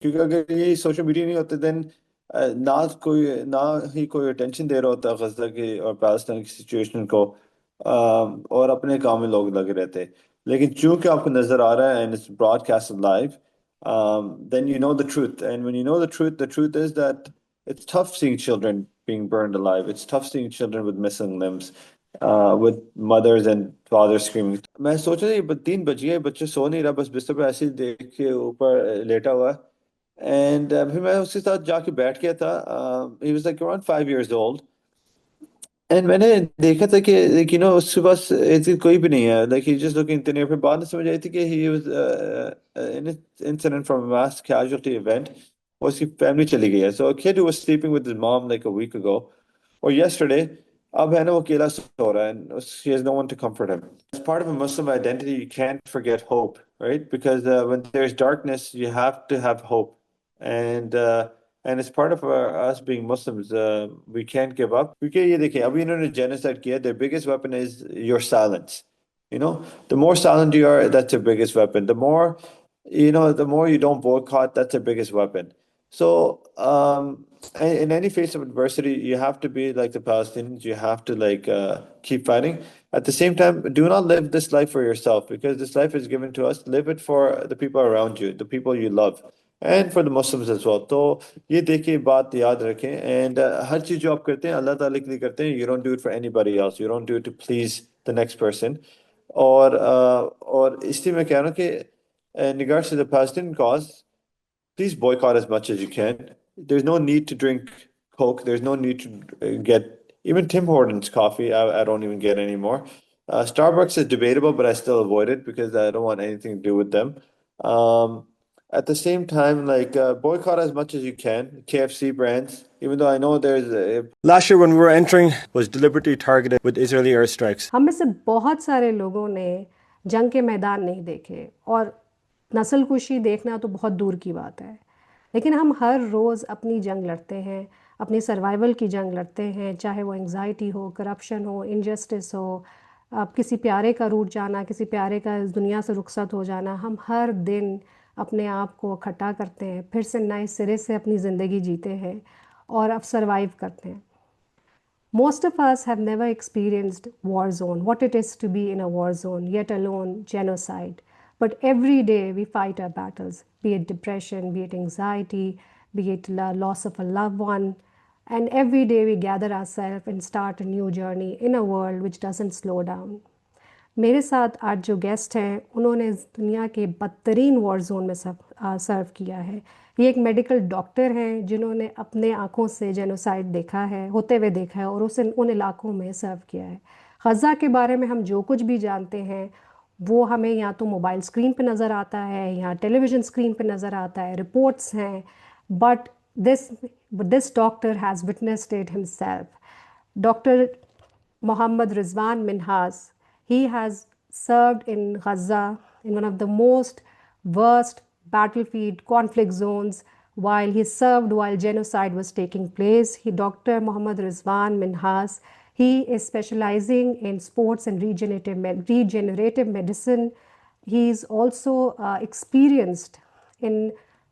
क्योंकि अगर ये सोशल मीडिया नहीं होते देन ना ही कोई अटेंशन दे रहा होता गजा की और पैलेस्टाइन की सिचुएशन को, और अपने काम में लोग लगे रहते। लेकिन चूंकि आपको नजर आ रहा है and it's broadcast live, then you know the truth, and when you know the truth is that it's tough seeing children being burned alive. It's tough seeing children with missing limbs, with mothers and fathers screaming. मैं सोच रहा था 3 बज गए, बच्चे सो नहीं रहा, बस बिस्तर पे ऐसे ही देख के ऊपर लेटा हुआ। एंड फिर मैं उसके साथ जाके बैठ गया था। He was like around 5 years old, and मैंने देखा था कि लाइक उसके पास ऐसी कोई भी नहीं है, like he just looking in फिर बाद में समझ आई थी कि he was in incident from mass casualty event, और उसकी फैमिली चली गई है। So a kid who was sleeping with his mom like a week ago और yesterday, अब है ना वो अकेला सो रहा है, and she has no one to comfort him. As part of a Muslim identity, you can't forget hope, right? Because when there's darkness, you have to have hope, and it's part of us being Muslims. We can't give up. क्योंकि ये देखिए, अभी इन्होंने genocide किया, their biggest weapon is your silence. The more silent you are, that's your biggest weapon. The more you don't boycott, that's your biggest weapon. So, in any face of adversity, you have to be like the Palestinians. You have to keep fighting. At the same time, do not live this life for yourself, because this life is given to us. Live it for the people around you, the people you love, and for the Muslims as well. तो ये देखिए, बात याद रखें, and हर चीज जो आप करते हैं अल्लाह ताला के लिए करते हैं. You don't do it for anybody else. You don't do it to please the next person. और इसलिए मैं कह रहा हूँ कि in regards to the Palestinian cause, please boycott as much as you can. There's no need to drink Coke. There's no need to get even Tim Hortons coffee. I don't even get anymore. Starbucks is debatable, but I still avoid it because I don't want anything to do with them. Um, at the same time, boycott as much as you can. KFC brands, even though I know there's last year when we were entering was deliberately targeted with Israeli airstrikes. हम में से बहुत सारे लोगों ने जंग के मैदान नहीं देखे, और नस्लकुशी देखना तो बहुत दूर की बात है। लेकिन हम हर रोज़ अपनी जंग लड़ते हैं, अपनी सर्वाइवल की जंग लड़ते हैं, चाहे वो एंग्जाइटी हो, करप्शन हो, इनजस्टिस हो, अब किसी प्यारे का रूठ जाना, किसी प्यारे का इस दुनिया से रुखसत हो जाना। हम हर दिन अपने आप को इकट्ठा करते हैं, फिर से नए सिरे से अपनी ज़िंदगी जीते हैं और अब सर्वाइव करते हैं। Most of us have never experienced war zone, what it is to be in a war zone, yet alone genocide. But every day we fight our battles, be it depression, be it anxiety, be it loss of a loved one. And every day we gather ourselves and start a new journey in a world which doesn't slow down. मेरे साथ आज जो guest हैं उन्होंने दुनिया के बदतरीन war zone में सर्व किया है। ये एक मेडिकल डॉक्टर हैं जिन्होंने अपने आँखों से जेनोसाइड देखा है, होते हुए देखा है, और उसे उन इलाकों में सर्व किया है। गज़ा के बारे में हम जो कुछ भी जानते हैं वो हमें या तो मोबाइल स्क्रीन पे नज़र आता है या टेलीविज़न स्क्रीन पे नज़र आता है, रिपोर्ट्स हैं, but this doctor has witnessed it himself. Doctor Mohammad Rizwan Minhas. He has served in Gaza, in one of the most worst battlefield conflict zones, while genocide was taking place. Dr. Mohammad Rizwan Minhas, he is specializing in sports and regenerative medicine. He is also experienced in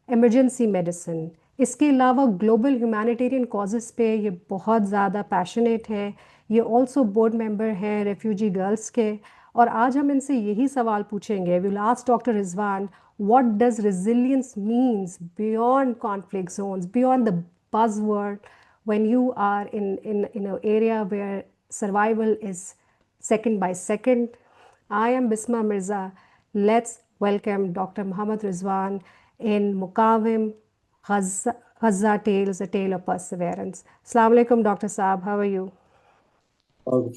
emergency medicine. इसके अलावा global humanitarian causes पे ये बहुत ज़्यादा passionate हैं। ये also board member हैं refugee girls के। और आज हम इनसे यही सवाल पूछेंगे, we will ask doctor Rizwan, what does resilience means beyond conflict zones, beyond the buzzword, when you are in an area where survival is second by second. I am Bisma Mirza. Let's welcome Dr. Mohammad Rizwan in Mukawim, Gaza Tales, A Tale of Perseverance. Assalamu alaikum, Dr. Saab. How are you?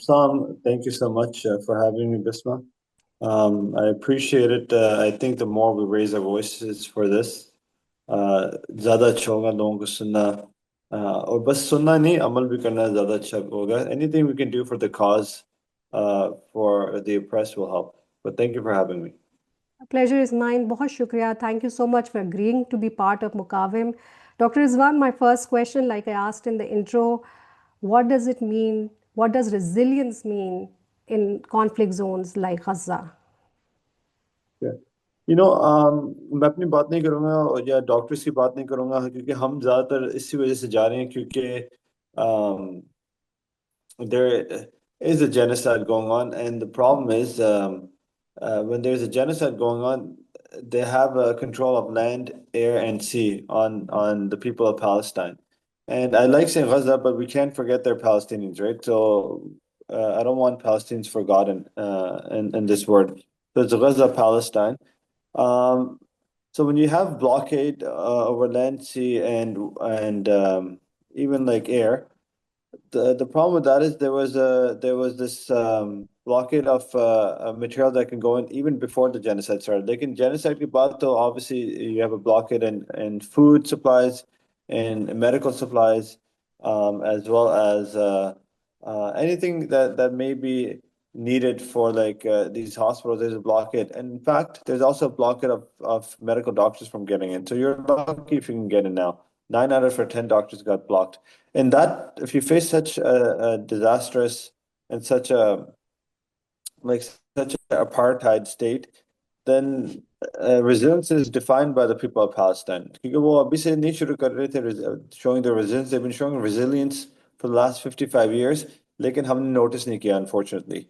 Sam, thank you so much for having me, Bisma. I appreciate it. I think the more we raise our voices for this, ज़्यादा अच्छा होगा लोगों को सुनना, और बस सुनना नहीं, अमल भी करना ज़्यादा अच्छा होगा. Anything we can do for the cause, for the oppressed will help. But thank you for having me. A pleasure is mine. बहुत शुक्रिया. Thank you so much for agreeing to be part of Mukawim. Dr. Rizwan, my first question, like I asked in the intro, what does it mean? What does resilience mean in conflict zones like Gaza? Yeah. मैं अपनी बात नहीं करूंगा या doctors की बात नहीं करूंगा क्योंकि हम ज्यादातर इसी वजह से जा रहे हैं क्योंकि there is a genocide going on, and the problem is when there's a genocide going on, they have control of land, air, and sea on the people of Palestine. And I like saying Gaza, but we can't forget they're Palestinians, right? So I don't want Palestinians forgotten in this word. So it's Gaza, Palestine. Um, so when you have blockade over land, sea, and even like air, the problem with that is there was this blockade of material that can go in even before the genocide started. Like in genocide ke baad, तो obviously you have a blockade in food supplies, in medical supplies, as well as anything that may be needed for like these hospitals. There's a blockade, and in fact, there's also a blockade of medical doctors from getting in. So you're lucky if you can get in now. 9 out of 10 doctors got blocked. And that, if you face such a disastrous and such a like such an apartheid state, then resilience is defined by the people of Palestine. क्योंकि वो अभी से नहीं शुरू कर रहे थे showing their resilience. They've been showing resilience for the last 55 years, लेकिन हमने notice नहीं किया, unfortunately.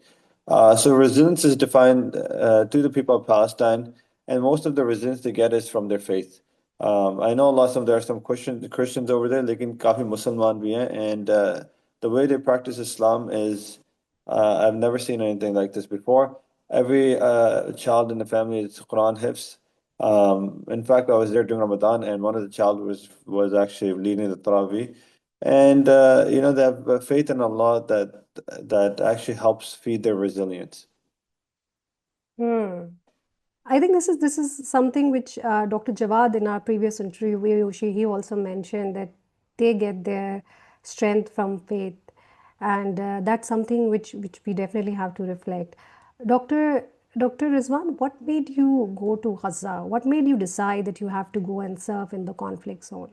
So resilience is defined to the people of Palestine, and most of the resilience they get is from their faith. I know there are some Christians over there, लेकिन काफी मुसलमान भी हैं, and the way they practice Islam is I've never seen anything like this before. Every child in the family is Quran Hifz. In fact, I was there during Ramadan, and one of the child was actually leading the Tarawih. And they have faith in Allah that actually helps feed their resilience. Hmm. I think this is something which Dr. Jawad in our previous interview, he also mentioned that they get their strength from faith, and that's something which we definitely have to reflect. Doctor Dr. Rizwan, what made you go to Gaza? What made you decide that you have to go and serve in the conflict zone?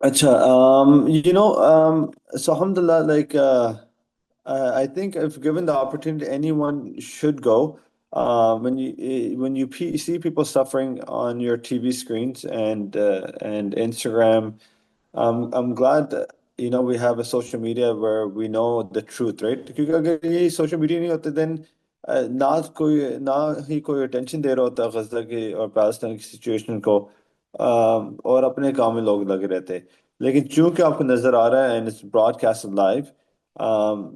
Acha, so alhamdulillah, like I think if given the opportunity, anyone should go. See people suffering on your TV screens and Instagram, I'm glad that, we have a social media where we know the truth, right? क्योंकि अगर ये social media नहीं होते then ना ही कोई attention दे रहा होता गजा की और पैलेस्टाइन की situation को और अपने काम में लोग लगे रहते लेकिन चूंकि आपको नजर आ रहा है and it's broadcasted live,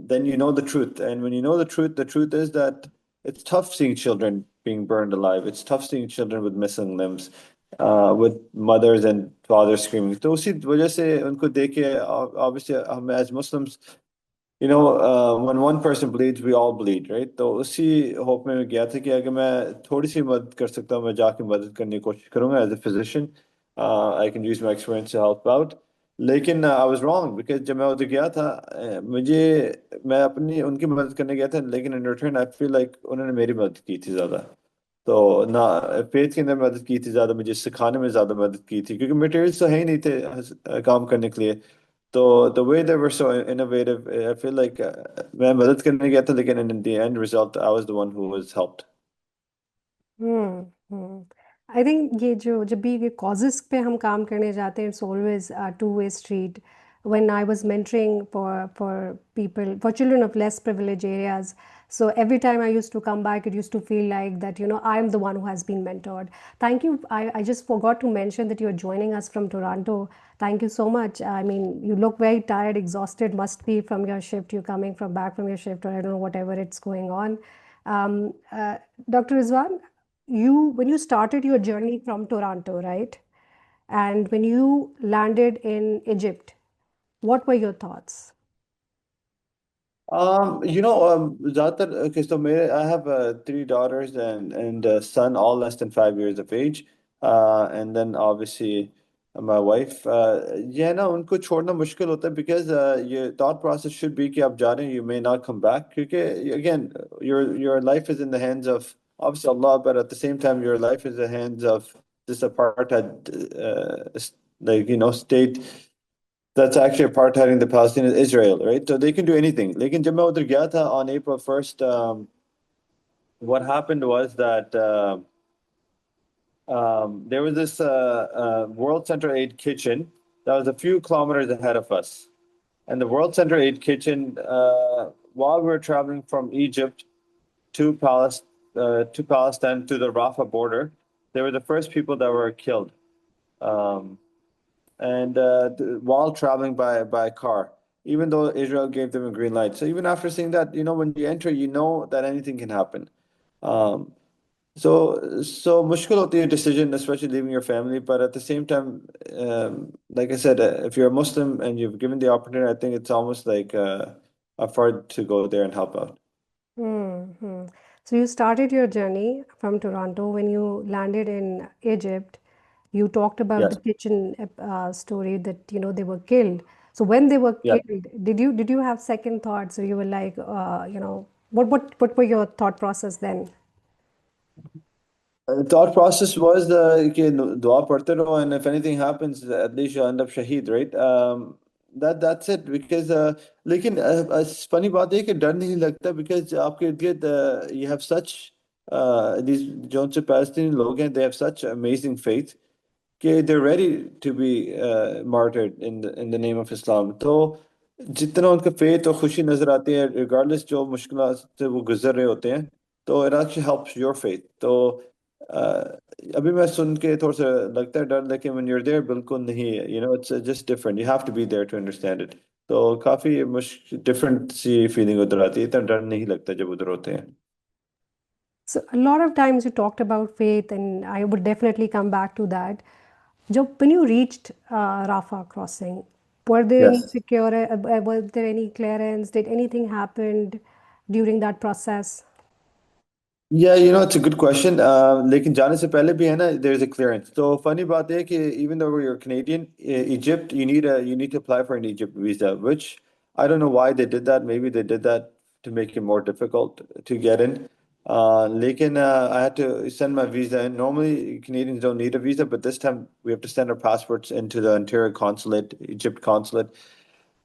then you know the truth, and when you know the truth is that it's tough seeing children being burned alive. It's tough seeing children with missing limbs, with mothers and fathers screaming. तो उसी वजह से उनको देख के obviously हम as Muslims, when one person bleeds, we all bleed, right? तो उसी होप में मैं गया था कि अगर मैं थोड़ी सी मदद कर सकता हूँ मैं जाके मदद करने की कोशिश करूंगा as a physician. I can use my experience to help out. लेकिन I was wrong because जब मैं उधर गया था मैं अपनी उनकी मदद करने गया था लेकिन in return I feel like उन्होंने मेरी मदद की थी ज़्यादा. तो ना फेथ के अंदर मदद की थी ज़्यादा, मुझे सिखाने में ज़्यादा मदद की थी क्योंकि मटेरियल्स तो है ही नहीं थे काम करने के लिए. तो the way they were so innovative, I feel like मैं मदद करने गया था लेकिन in the end result I was the one who was helped. Hmm. I think ये जो जब भी ये कॉजेस पे हम काम करने जाते हैं it's always two way street. when I was mentoring for children of less privileged areas, so every time I used to come back it used to feel like that I'm the one who has been mentored. Thank you. I just forgot to mention that you're joining us from Toronto. Thank you so much. I mean, you look very tired, exhausted, must be from your shift. You're coming back from your shift, or I don't know, whatever it's going on. um, uh, Dr. Rizwan, when you started your journey from Toronto, right? And when you landed in Egypt, what were your thoughts? ज़्यादातर okay, so I have three daughters and a son, all less than 5 years of age, and then obviously my wife. ये ना उनको छोड़ना मुश्किल होता है because your thought process should be कि आप जा रहे हैं, you may not come back क्योंकि again your life is in the hands of obviously Allah, but at the same time your life is in the hands of this apartheid state that's actually apartheiding the Palestinian Israel, right? So they can do anything. लेकिन जब मैं उधर गया था on April 1st, what happened was that there was this World Center Aid kitchen that was a few kilometers ahead of us. And the World Center Aid kitchen, while we were traveling from Egypt to Palestine to the Rafah border, they were the first people that were killed. Um, and while traveling by car, even though Israel gave them a green light. So even after seeing that, when you enter, you know that anything can happen. Um, so mushkil hoti hai decision, especially leaving your family. But at the same time, like I said, if you're a Muslim and you've given the opportunity, I think it's almost like a fard to go there and help out. Hmm. So you started your journey from Toronto. When you landed in Egypt, you talked about the Yes. kitchen story that they were killed. So when they were Yeah. killed, did you have second thoughts, or you were like, what were your thought process then? Thought process was कि dua पढ़ते रहो, and if anything happens, at least you'll end up shaheed, right? That's it. Because लेकिन funny बात है कि डर नहीं लगता, because आपके इर्द गिर्द you have such these जो उनसे Palestinian लोग हैं, they have such amazing faith कि they're ready to be martyred in the name of Islam. तो जितना उनका faith और खुशी नजर आती है, regardless जो मुश्किलात से वो गुजर रहे होते हैं, तो it actually helps your faith. तो uh, अभी मैं सुन के थोड़ा सा लगता है डर, लेकिन when you're there बिल्कुल नहीं है. It's just different. You have to be there to understand it. तो काफी different सी feeling उधर आती है. इतना डर नहीं लगता जब उधर होते हैं. So a lot of times you talked about faith, and I would definitely come back to that. When you reached Rafah crossing, were there any Yes. was there any clearance? Did anything happen during that process? Yeah, it's a good question. लेकिन जाने से पहले भी है ना, there's a clearance. तो funny बात है कि even though you're Canadian, Egypt, you need to apply for an Egypt visa, which I don't know why they did that. Maybe they did that to make it more difficult to get in. लेकिन I had to send my visa in. Normally, Canadians don't need a visa, but this time we have to send our passports into the interior consulate, Egypt consulate.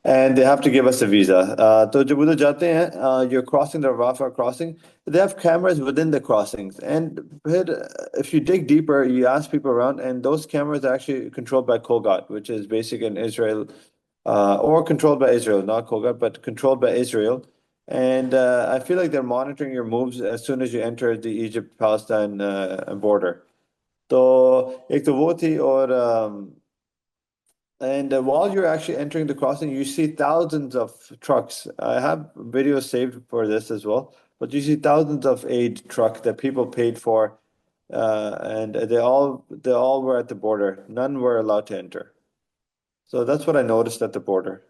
And they have to give us a visa. तो जब उधर जाते हैं, you're crossing the Rafah crossing. They have cameras within the crossings, and फिर, if you dig deeper, you ask people around, and those cameras are actually controlled by Kogat, which is basic in Israel, or controlled by Israel, not Kogat, but controlled by Israel. And I feel like they're monitoring your moves as soon as you enter the Egypt-Palestine border. तो एक तो वो थी, और and while you're actually entering the crossing, you see thousands of trucks. I have videos saved for this as well, but you see thousands of aid truck that people paid for, and they all were at the border. None were allowed to enter. So that's what I noticed at the border.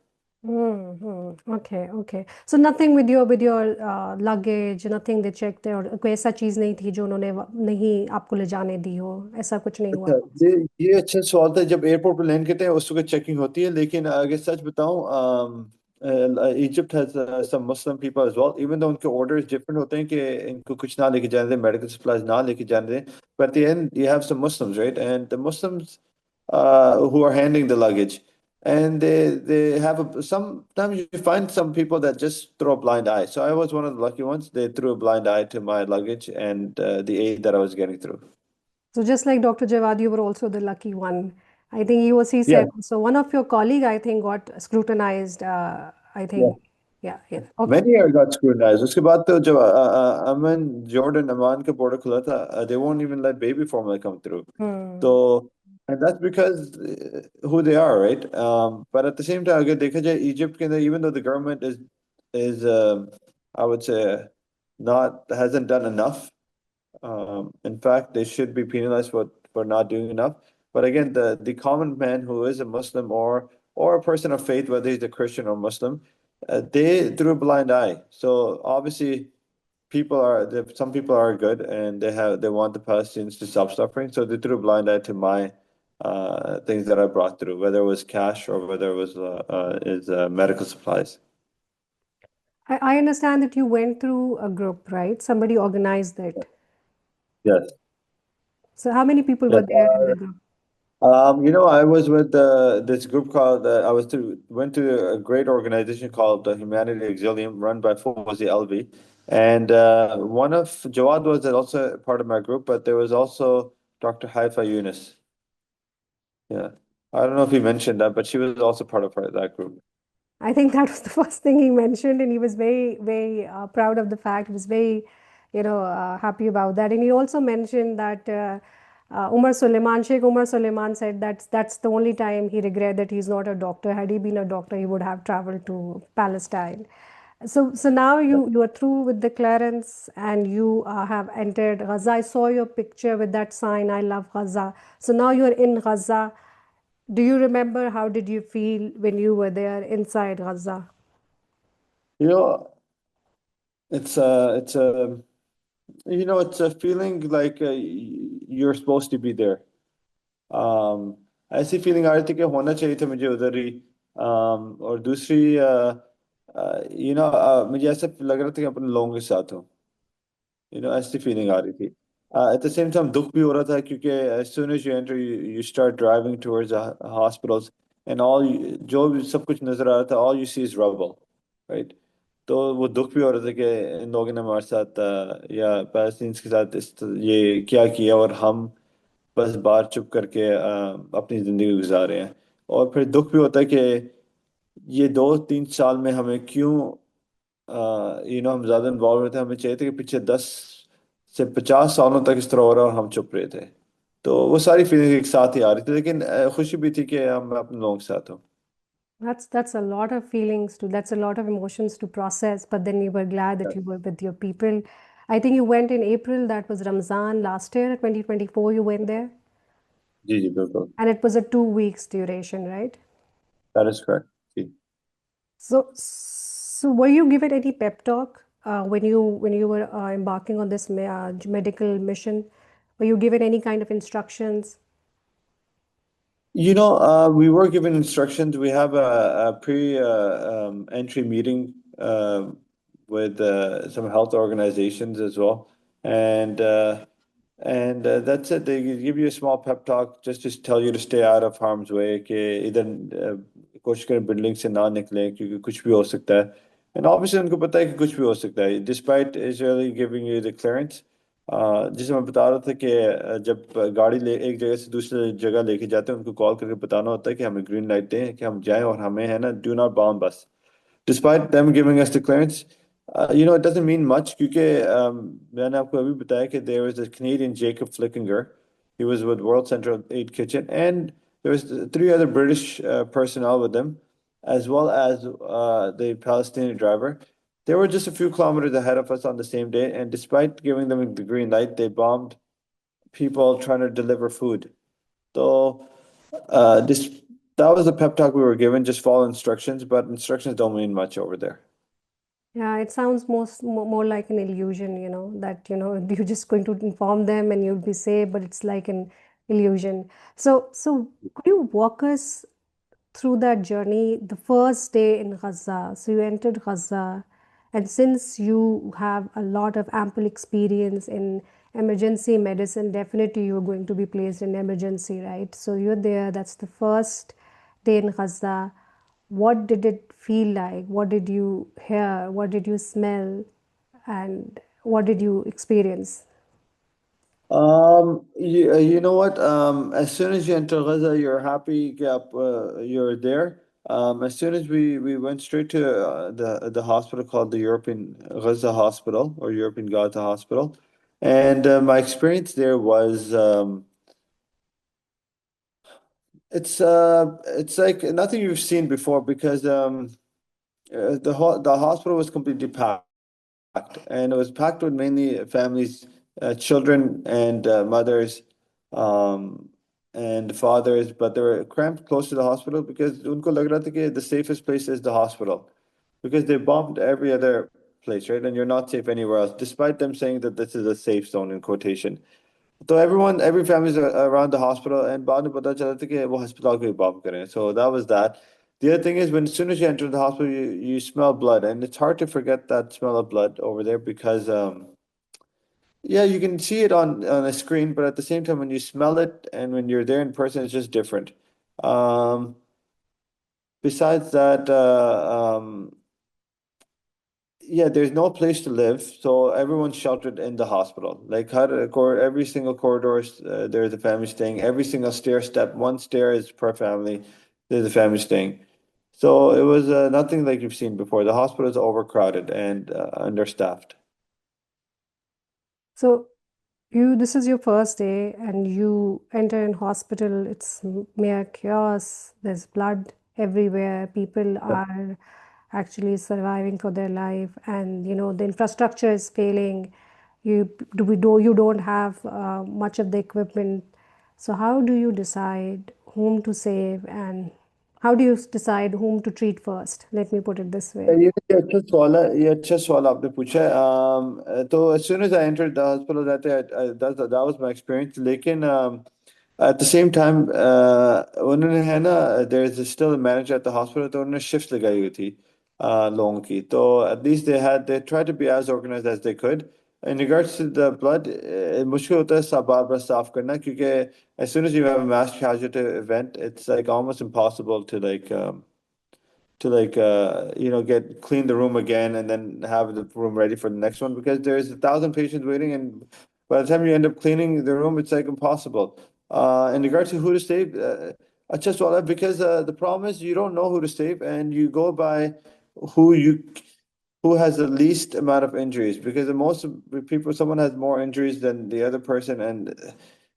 Okay, okay. So nothing with your luggage, nothing they checked there, और कोई ऐसा चीज नहीं थी जो उन्होंने नहीं आपको ले जाने दी हो, ऐसा कुछ नहीं हुआ? अच्छा, ये अच्छा सवाल था. जब एयरपोर्ट पर लैंड करते हैं उस वक्त चेकिंग होती है, लेकिन अगर सच बताऊं, Egypt has some Muslim people as well, even though उनके ऑर्डर्स डिफरेंट होते हैं कि इनको कुछ ना लेके जाने दें, मेडिकल सप्लाईज ना लेके जाने दें. But at the end you have some Muslims, right? And the Muslims who are handling the luggage, and they have sometimes you find some people that just throw a blind eye. So I was one of the lucky ones. They threw a blind eye to my luggage and the aid that I was getting through. So just like Dr. Jawad, you were also the lucky one. I think he Yeah. said, so one of your colleague, I think, got scrutinized. I think, yeah, yeah. Okay. Many are got scrutinized. उसके बाद तो जब अमन Jordan अमान का border खुला था, they won't even let baby formula come through. So, Hmm. and that's because who they are, right? But at the same time, अगर देखा जाए Egypt के अंदर, even though the government is I would say not hasn't done enough. In fact, they should be penalized for not doing enough. But again, the common man who is a Muslim, or a person of faith, whether he's a Christian or Muslim, they threw a blind eye. So obviously, some people are good, and they want the Palestinians to stop suffering. So they threw a blind eye to my things that I brought through, whether it was cash or whether it was medical supplies. I understand that you went through a group, right? Somebody organized it. Yes. So how many people were Yes. there in the group? I was with this group called went to a great organization called the Humanity Auxilium, run by Fawzi Alvi. And one of Jawad was also part of my group, but there was also Dr. Haifa Yunus. Yeah. I don't know if he mentioned that, but she was also part of that group. I think that was the first thing he mentioned, and he was very, very proud of the fact. He was very, happy about that. And he also mentioned that Sheikh Umar Suleiman said that's the only time he regret that he's not a doctor. Had he been a doctor, he would have traveled to Palestine. So now you are through with the clearance, and you have entered Gaza. I saw your picture with that sign, "I love Gaza." So now you're in Gaza. Do you remember how did you feel when you were there inside Gaza? You know, it's a it's a feeling like you're supposed to be there. ऐसी feeling आ रही थी कि होना चाहिए था मुझे उधर ही। और दूसरी मुझे ऐसा लग रहा था कि अपने लोगों के साथ हूँ। ऐसी फीलिंग आ रही थी। At the same time दुख भी हो रहा था क्योंकि as soon as you enter you start driving towards the hospitals and जो भी सब कुछ नजर आ रहा था all you see is rubble, right? तो वो दुख भी हो रहा था कि इन लोगों ने हमारे साथ या पैलेस्टीन्स के साथ ये क्या किया और हम बस बाहर चुप करके अपनी जिंदगी गुजार रहे हैं। और फिर दुख भी होता है कि ये 2-3 साल में हमें क्यों हम ज्यादा इन्वॉल्व हुए थे। हमें चाहिए था कि पिछले 10 से 50 सालों तक इस तरह हो रहा और हम चुप रहे थे। तो वो सारी फीलिंग एक साथ ही आ रही थी, लेकिन खुशी भी थी कि हम अपने लोगों के साथ हो। That's a lot of feelings to that's a lot of emotions to process, but then you were glad that you were with your people. I think you went in April, that was Ramzan last year, 2024, you went there, जी जी बिल्कुल। and it was a 2 weeks duration, right? That is correct ji. So were you given any pep talk when you were embarking on this medical mission? Were you given any kind of instructions? We were given instructions. We have a pre entry meeting with some health organizations as well, and that's it. They give you a small pep talk just to tell you to stay out of harm's way. कि इधर कोशिश करें building से ना निकलें क्योंकि कुछ भी हो सकता है। And obviously उनको पता है कि कुछ भी हो सकता है। Despite Israeli giving you the clearance, जैसे मैं बता रहा था कि जब गाड़ी ले एक जगह से दूसरी जगह लेके जाते हैं उनको कॉल करके बताना होता है कि हमें ग्रीन लाइट दें कि हम जाएं और हमें है ना डू नॉट बाउंड बस। Despite them giving us the clearance, it doesn't mean much क्योंकि मैंने आपको अभी बताया कि there was a Canadian Jacob Flickinger. He was with World Central Aid Kitchen, and there was 3 other British personnel with them, as well as the Palestinian driver. They were just a few kilometers ahead of us on the same day, and despite giving them the green light, they bombed people trying to deliver food. So this that was the pep talk we were given. Just follow instructions, but instructions don't mean much over there. Yeah, it sounds more like an illusion, that, you're just going to inform them and you'll be safe, but it's like an illusion. So could you walk us through that journey, the first day in Gaza? So you entered Gaza, and since you have a lot of ample experience in emergency medicine, definitely you're going to be placed in emergency, right? So you're there, that's the first day in Gaza. What did it feel like? What did you hear? What did you smell? And what did you experience? You know what? As soon as you enter Gaza, you're happy, you're there. As soon as we went straight to the hospital called the European Gaza Hospital or European Gaza Hospital, and my experience there was it's like nothing you've seen before because the hospital was completely packed, and it was packed with mainly families, children, and mothers, um, and fathers, but they were cramped close to the hospital because उनको लग रहा था कि the safest place is the hospital because they bombed every other place, right? And you're not safe anywhere else, despite them saying that this is a safe zone in quotation. So every family is around the hospital, and बाद में पता चला था कि वो hospital को ही bomb करें. So that was that. The other thing is when as soon as you enter the hospital, you smell blood, and it's hard to forget that smell of blood over there because yeah, you can see it on a screen, but at the same time, when you smell it and when you're there in person, it's just different. Um, Besides that, yeah, there's no place to live, so everyone's sheltered in the hospital. Like every single corridor, there's a family staying. Every single stair step, one stair is per family. There's a family staying. So it was nothing like you've seen before. The hospital is overcrowded and understaffed. So this is your first day and you enter in hospital. It's mere chaos. There's blood everywhere. People are actually surviving for their life, and the infrastructure is failing. You don't have much of the equipment. So how do you decide whom to save, and how do you decide whom to treat first? Let me put it this way. ये अच्छा सवाल आपने पूछा है तो as soon as I entered the hospital that was my experience लेकिन at the same time उन्होंने है ना there is still a manager at the hospital तो उन्होंने shifts लगाई हुई थी लोगों की तो at least they tried to be as organized as they could in regards to the blood मुश्किल होता है सब बार बार साफ करना क्योंकि as soon as you have a mass casualty event it's like almost impossible to get clean the room again and then have the room ready for the next one because there's 1,000 patients waiting and by the time you end up cleaning the room it's like impossible in regards to who to save अच्छा सवाल है because the problem is you don't know who to save and you go by who you who has the least amount of injuries because the most people someone has more injuries than the other person and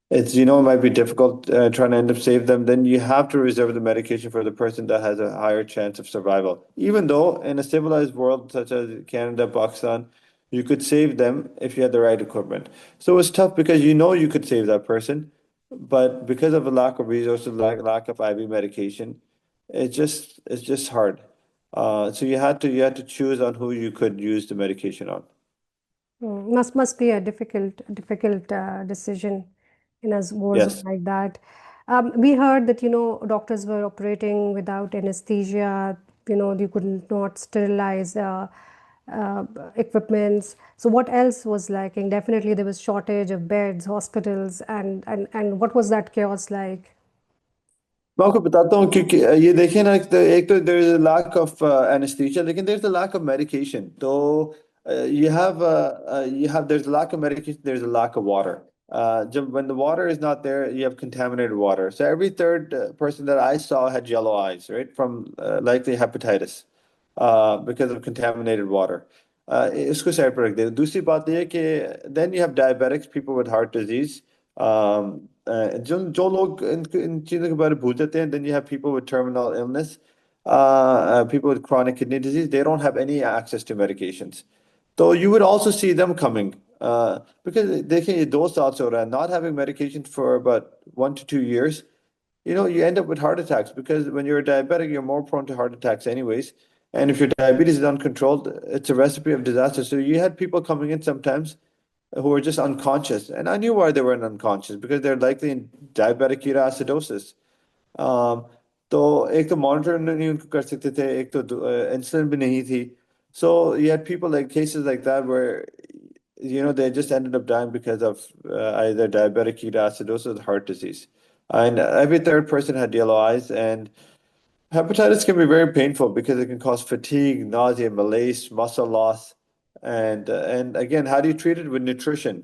it's it might be difficult trying to end up save them then you have to reserve the medication for the person that has a higher chance of survival even though in a civilized world such as Canada, Pakistan, you could save them if you had the right equipment. So it's tough because you could save that person but because of a lack of resources, lack of IV medication, it's just hard. So you had to choose on who you could use the medication on. Must be a difficult decision in a war zone Yes. like that. We heard that doctors were operating without anesthesia. You could not sterilize uh, equipments. So what else was lacking? Definitely there was shortage of beds, hospitals, and what was that chaos like? मैं आपको बताता हूँ क्योंकि ये देखिए ना एक तो there is a lack of anaesthesia लेकिन there is a lack of medication तो you have there's a lack of medication there's a lack of water when the water is not there you have contaminated water so every third person that I saw had yellow eyes right from likely hepatitis because of contaminated water इसको side पर रख दे दूसरी बात ये है कि then you have diabetics people with heart disease जो लोग इन चीज़ों के बारे में भूल जाते हैं then you have people with terminal illness people with chronic kidney disease they don't have any access to medications so you would also see them coming because देखिए ये 2 साल से हो रहा है not having medication for about 1 to 2 years you end up with heart attacks because when you're a diabetic you're more prone to heart attacks anyways and if your diabetes is uncontrolled it's a recipe of disaster so you had people coming in sometimes who were just unconscious. And I knew why they were unconscious because they're likely in diabetic ketoacidosis. Um, तो एक तो monitor नहीं उनको कर सकते थे एक तो insulin भी नहीं थी so you had people like cases like that where they just ended up dying because of either diabetic ketoacidosis or heart disease and every third person had yellow eyes and hepatitis can be very painful because it can cause fatigue, nausea, malaise, muscle loss, and again, how do you treat it with nutrition?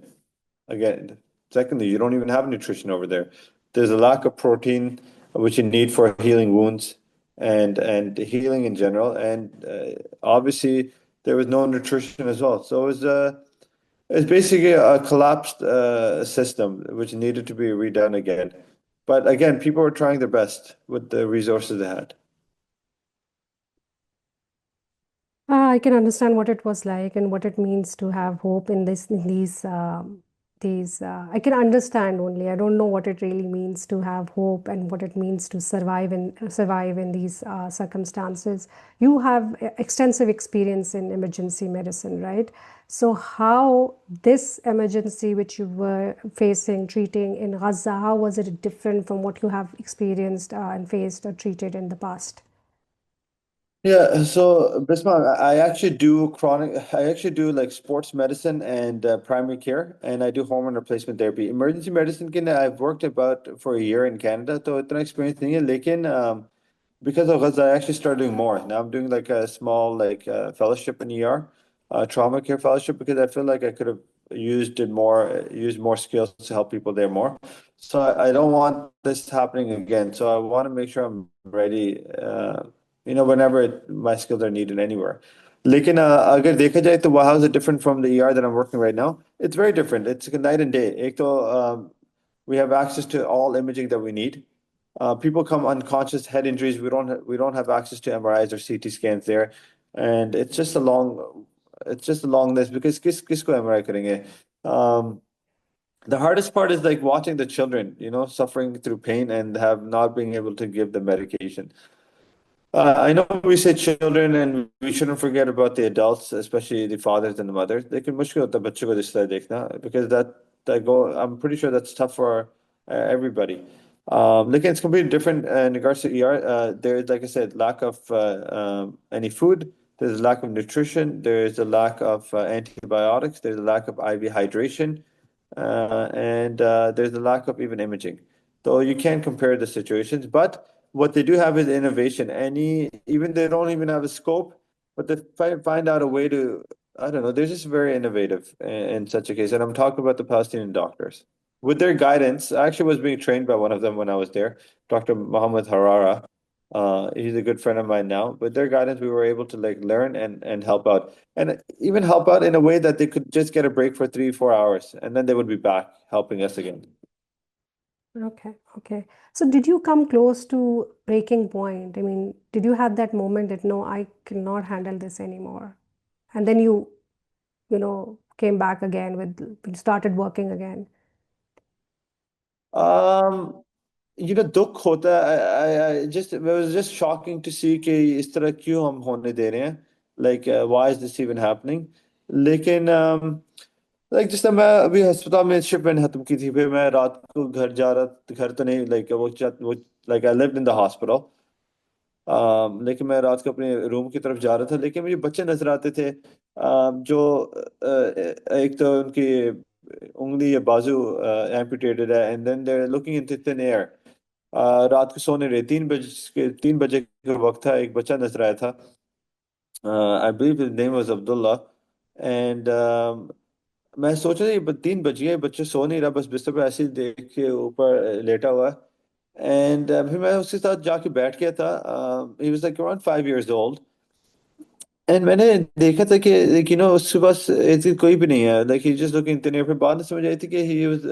Again, secondly, you don't even have nutrition over there. There's a lack of protein, which you need for healing wounds and healing in general, and obviously there was no nutrition as well. So it's basically a collapsed system which needed to be redone again. But again, people were trying their best with the resources they had. I can understand what it was like and what it means to have hope in these. I can understand only. I don't know what it really means to have hope and what it means to survive in these circumstances. You have extensive experience in emergency medicine, right? So how this emergency which you were facing, treating in Gaza, how was it different from what you have experienced and faced or treated in the past? Yeah, so Bisma, I actually do like sports medicine and primary care, and I do hormone replacement therapy. Emergency medicine can I've worked about for a year in Canada, so it's an experience thing. Lekin, because of Gaza, I actually started doing more. Now I'm doing like a small like fellowship in ER. trauma care fellowship because I feel like I could have used more skills to help people there more. So I don't want this happening again. So I want to make sure I'm ready, whenever my skills are needed anywhere. लेकिन अगर देखा जाए तो how is it different from the ER that I'm working right now? It's very different. It's a night and day. एक तो we have access to all imaging that we need. People come unconscious, head injuries. We don't have access to MRIs or CT scans there, and it's just a long list because किसको MRI करेंगे? Um, the hardest part is like watching the children, suffering through pain and have not being able to give them medication. I know we say children and we shouldn't forget about the adults, especially the fathers and the mothers. लेकिन मुश्किल होता है बच्चों को जिस तरह देखना because I'm pretty sure that's tough for everybody. Lekin it's completely different in regards to ER. There's, like I said, lack of any food. There's a lack of nutrition. There's a lack of antibiotics. There's a lack of IV hydration, and there's a lack of even imaging. So you can't compare the situations, but what they do have is innovation. Even they don't even have a scope, but they find out a way to, I don't know, they're just very innovative in such a case. And I'm talking about the Palestinian doctors. With their guidance, I actually was being trained by one of them when I was there, Dr. Muhammad Harara. He's a good friend of mine now. With their guidance, we were able to like learn and help out, and even help out in a way that they could just get a break for 3, 4 hours, and then they would be back helping us again. Okay, okay. So did you come close to breaking point? I mean, did you have that moment that no, I cannot handle this anymore? And then came back again you started working again. Um, दुख होता है. It was just shocking to see कि इस तरह क्यों हम होने दे रहे हैं. Like, why is this even happening? लेकिन like जिस तरह मैं अभी अस्पताल में शिपमेंट खत्म की थी, फिर मैं रात को घर तो नहीं, like वो like I lived in the hospital. लेकिन मैं रात को अपने रूम की तरफ जा रहा था, लेकिन मुझे बच्चे नजर आते थे, जो एक तो उनकी उंगली या बाजू एम्पुटेटेड है, and then they are looking into thin air. रात को सोने रहे, 3 बजे का वक्त था, एक बच्चा नजर आया था. I believe his name was Abdullah. And मैं सोच रहा था 3 बज गए, बच्चे सो नहीं रहा, बस बिस्तर पे ऐसे ही देख के ऊपर लेटा हुआ. एंड फिर मैं उसके साथ जाके बैठ गया था. He was like around 5 years old. And मैंने देखा था कि उसके पास ऐसी कोई भी नहीं है, like he just looking in. फिर बाद में समझ आई थी कि he was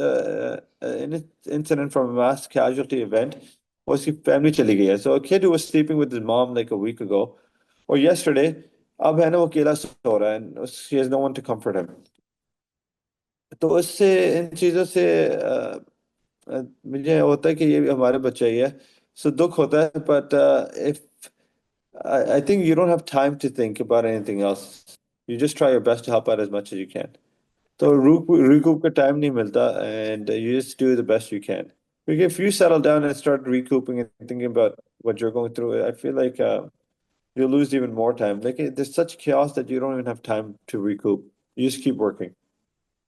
in incident from a mass casualty event, और उसकी फैमिली चली गई है. So a kid who was sleeping with his mom like a week ago और यस्टरडे, अब है ना वो अकेला सो रहा है, and she has no one to comfort him. तो उससे, इन चीज़ों से मुझे होता है कि ये भी हमारे बच्चा ही है. सो दुख होता है, but if I think you don't have time to think about anything else. You just try your best to help out as much as you can. तो recoup का time नहीं मिलता, and you just do the best you can. Because if you settle down and start recouping and thinking about what you're going through, I feel like you'll lose even more time. Like there's such chaos that you don't even have time to recoup. You just keep working.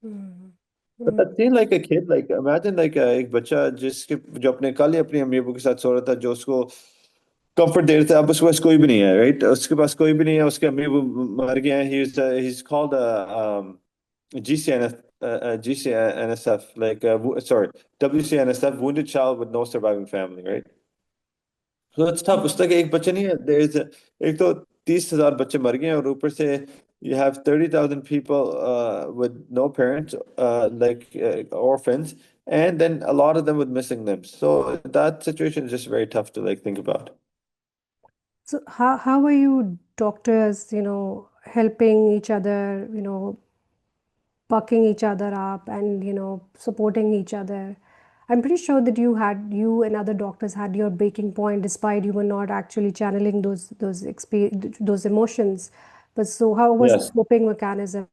Hmm. But Hmm. that seemed like a kid. Like imagine like एक बच्चा जिसके जो अपने कल ही अपनी अम्मी अबू के साथ सो रहा था, जो उसको कंफर्ट दे रहे थे. अब उसके पास कोई भी नहीं है, राइट? उसके पास कोई भी नहीं है, उसके अम्मी वो मर गए हैं. He's called GCNF, GCNSF, like sorry, WCNSF, wounded child with no surviving family, right? So it's tough. उस तक एक बच्चा नहीं है. एक तो 30,000 बच्चे मर गए हैं, और ऊपर से you have 30,000 people with no parents, like orphans, and then a lot of them with missing limbs. So that situation is just very tough to like think about. So how are you doctors, helping each other, bucking each other up and, supporting each other? I'm pretty sure that you and other doctors had your breaking point despite you were not actually channeling those emotions. But so how was the Yes. coping mechanism?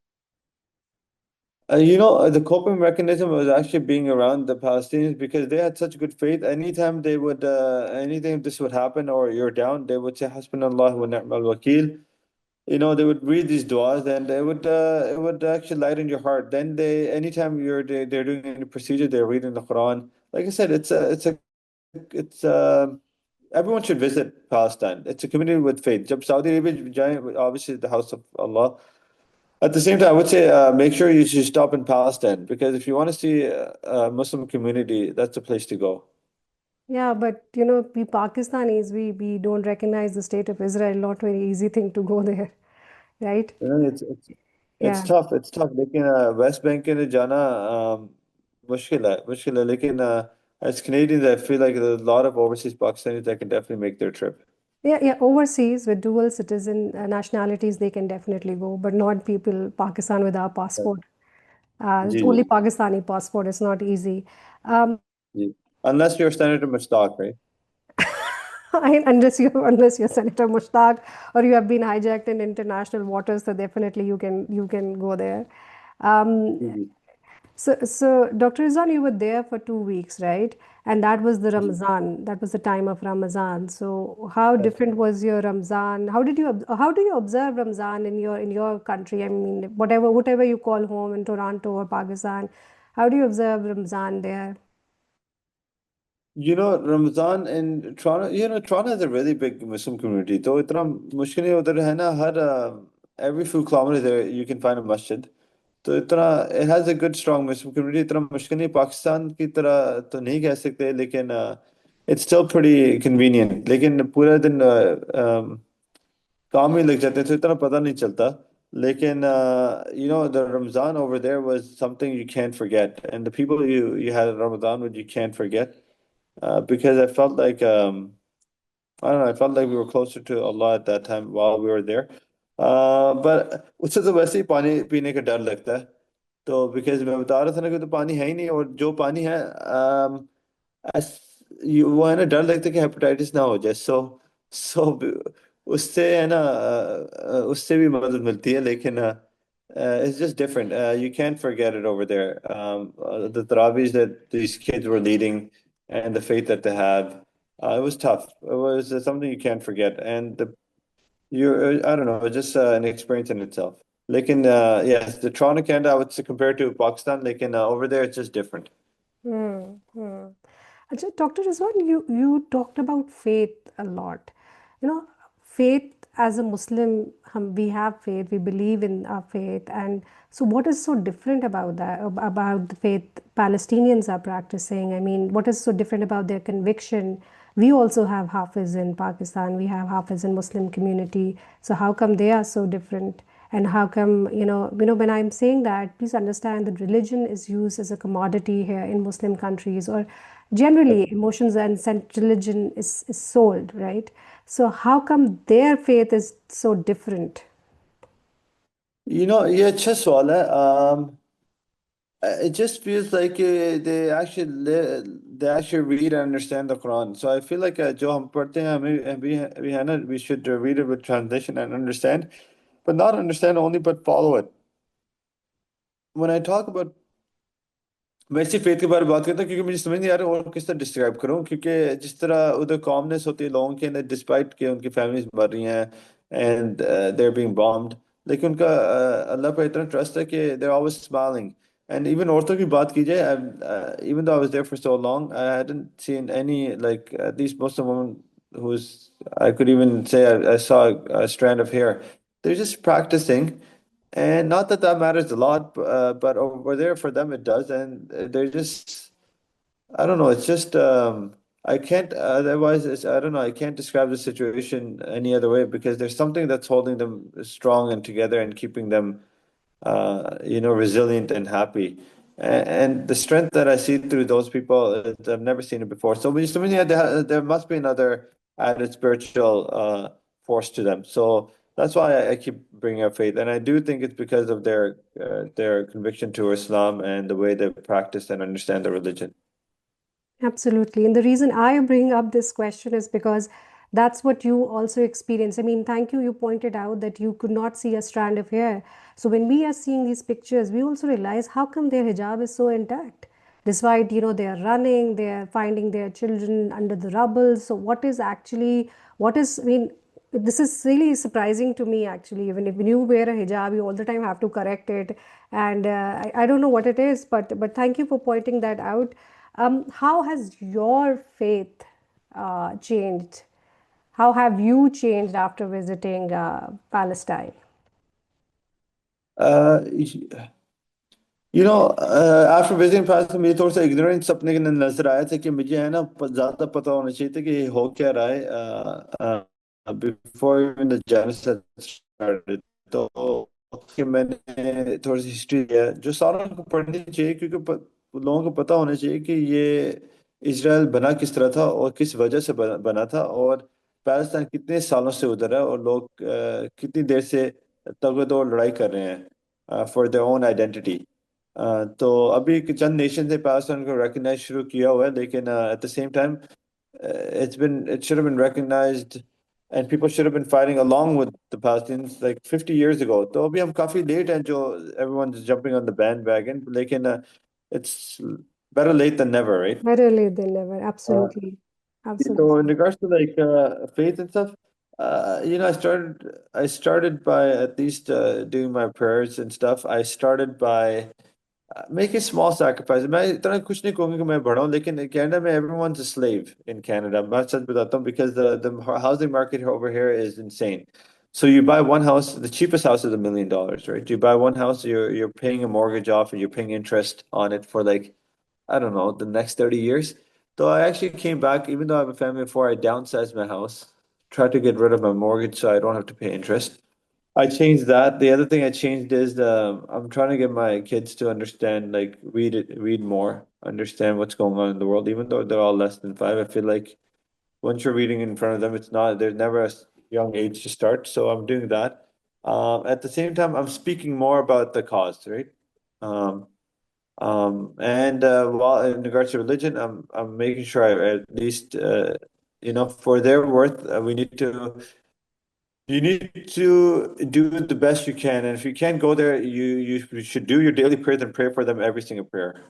The coping mechanism was actually being around the Palestinians because they had such good faith. Anytime anything this would happen or you're down, they would say, Hasbunallah wa ni'mal wakil. They would read these du'as, and it would actually lighten your heart. Then anytime they're doing any procedure, they're reading the Quran. Like I said, it's everyone should visit Palestine. It's a community with faith. Jab Saudi Arabia, obviously the house of Allah. At the same time, I would say make sure you should stop in Palestine because if you want to see a Muslim community, that's the place to go. Yeah, but we Pakistanis, we don't recognize the state of Israel. Not very easy thing to go there, right? You know, it's Yeah. tough. It's tough. लेकिन West Bank के लिए जाना मुश्किल है. लेकिन as Canadians, I feel like there's a lot of overseas Pakistanis that can definitely make their trip. Yeah, yeah. Overseas with dual citizen nationalities, they can definitely go, but not people Pakistan with our passport. It's ji ji only Pakistani passport. It's not easy. Um, ji. Unless you're Senator Mushtaq, right? unless you're Senator Mushtaq or you have been hijacked in international waters, so definitely you can go there. Um, ji ji so Dr. Rizwan, you were there for 2 weeks, right? And that was the ji. Ramazan. That was the time of Ramazan. So how That's different was your Ramazan? How do you observe Ramazan in your country? I mean, whatever you call home in Toronto or Pakistan, how do you observe Ramazan there? Ramadan in Toronto, Toronto has a really big Muslim community. तो इतना मुश्किल है उधर है ना हर every few kilometers there you can find a masjid. तो इतना it has a good strong Muslim community. इतना मुश्किल नहीं पाकिस्तान की तरह तो नहीं कह सकते लेकिन it's still pretty convenient. लेकिन पूरा दिन काम में लग जाते हैं तो इतना पता नहीं चलता. लेकिन the Ramadan over there was something you can't forget, and the people you had Ramadan with you can't forget. Because I felt like I don't know, I felt like we were closer to Allah at that time while we were there. But उससे तो वैसे ही पानी पीने का डर लगता है. तो because मैं बता रहा था ना कि तो पानी है ही नहीं और जो पानी है वो है ना डर लगता है कि हेपेटाइटिस ना हो जाए. सो उससे है ना उससे भी मदद मिलती है लेकिन it's just different. You can't forget it over there. The tarawih that these kids were leading and the faith that they had, it was tough. It was something you can't forget. And I don't know, it's just an experience in itself. Lekin, yes, the Toronto, Canada, I would say compared to Pakistan, lekin over there, it's just different. Hmm. Hmm. Ajay, Dr. Rizwan, you talked about faith a lot. Faith as a Muslim, we have faith, we believe in our faith. And so, what is so different about that, about the faith Palestinians are practicing? I mean, what is so different about their conviction? We also have Hafiz in Pakistan, we have Hafiz in Muslim community. So, how come they are so different? And how come, when I'm saying that, please understand that religion is used as a commodity here in Muslim countries, or generally emotions and religion is sold, right? So how come their faith is so different? ये अच्छा सवाल है. It just feels like they actually read and understand the Quran. So I feel like जो हम पढ़ते हैं we है ना we should read it with translation and understand, but not understand only but follow it. When I talk about मैं इसी faith के बारे में बात करता हूँ क्योंकि मुझे समझ नहीं आ रहा और किस तरह डिस्क्राइब करूँ क्योंकि जिस तरह उधर कॉमनेस होती है लोगों के अंदर डिस्पाइट के उनकी फैमिलीज मर रही हैं एंड they're being bombed. लेकिन उनका अल्लाह पर इतना ट्रस्ट है कि they're always smiling. And even औरतों की बात की जाए even though I was there for so long I hadn't seen any like these Muslim women who's I could even say I saw a strand of hair. They're just practicing. And not that that matters a lot, but over there for them it does, and they're just I don't know. It's just I can't otherwise. I don't know. I can't describe the situation any other way because there's something that's holding them strong and together and keeping them resilient and happy. And the strength that I see through those people, I've never seen it before. So when you yeah, there must be another added spiritual force to them. So that's why I keep bringing up faith, and I do think it's because of their conviction to Islam and the way they practice and understand the religion. Absolutely. And the reason I bring up this question is because that's what you also experience. I mean, thank you. You pointed out that you could not see a strand of hair. So when we are seeing these pictures, we also realize how come their hijab is so intact. Despite, they are running, they are finding their children under the rubble. So I mean, this is really surprising to me actually. Even if when you wear a hijab, you all the time have to correct it. And I don't know what it is, but thank you for pointing that out. How has your faith changed? How have you changed after visiting Palestine? Uh, after visiting Pakistan मुझे थोड़ा सा ignorance अपने के अंदर नजर आया था कि मुझे है ना ज्यादा पता होना चाहिए था कि हो क्या रहा है before even the genocide started. तो कि मैंने थोड़ी सी हिस्ट्री है जो सारों को पढ़नी चाहिए, क्योंकि लोगों को पता होना चाहिए कि ये इसराइल बना किस तरह था और किस वजह से बना था, और पैलेस्टाइन कितने सालों से उधर है और लोग कितनी देर से तगड़ो लड़ाई कर रहे हैं फॉर देयर ओन आइडेंटिटी। तो अभी चंद नेशन ने पाकिस्तान को रिकग्नाइज शुरू किया हुआ है, लेकिन at the same time it should have been recognized and people should have been fighting along with the Palestinians like 50 years ago. तो अभी हम काफी लेट हैं जो everyone's jumping on the bandwagon, लेकिन it's better late than never, right? Better late than never. Uh, Absolutely. so in Absolutely. regards to like faith and stuff, I started by at least doing my prayers and stuff. I started by make a small sacrifice. मैं इतना कुछ नहीं कहूंगा कि मैं बड़ा हूँ, लेकिन कनाडा में everyone's a slave in Canada। मैं सच बताता हूँ because the housing market over here is insane. So you buy one house, the cheapest house is $1 million, right? You buy one house, you're paying a mortgage off and you're paying interest on it for like, I don't know, the next 30 years. So I actually came back, even though I have a family before, I downsized my house, tried to get rid of my mortgage so I don't have to pay interest. I changed that. The other thing I changed is I'm trying to get my kids to understand, like read more, understand what's going on in the world, even though they're all less than 5. I feel like once you're reading in front of them, it's not, there's never a young age to start. So I'm doing that. At the same time, I'm speaking more about the cause, right? Um, and while in regards to religion, I'm making sure I at least for their worth, we need to you need to do the best you can, and if you can't go there, you should do your daily prayers and pray for them every single prayer.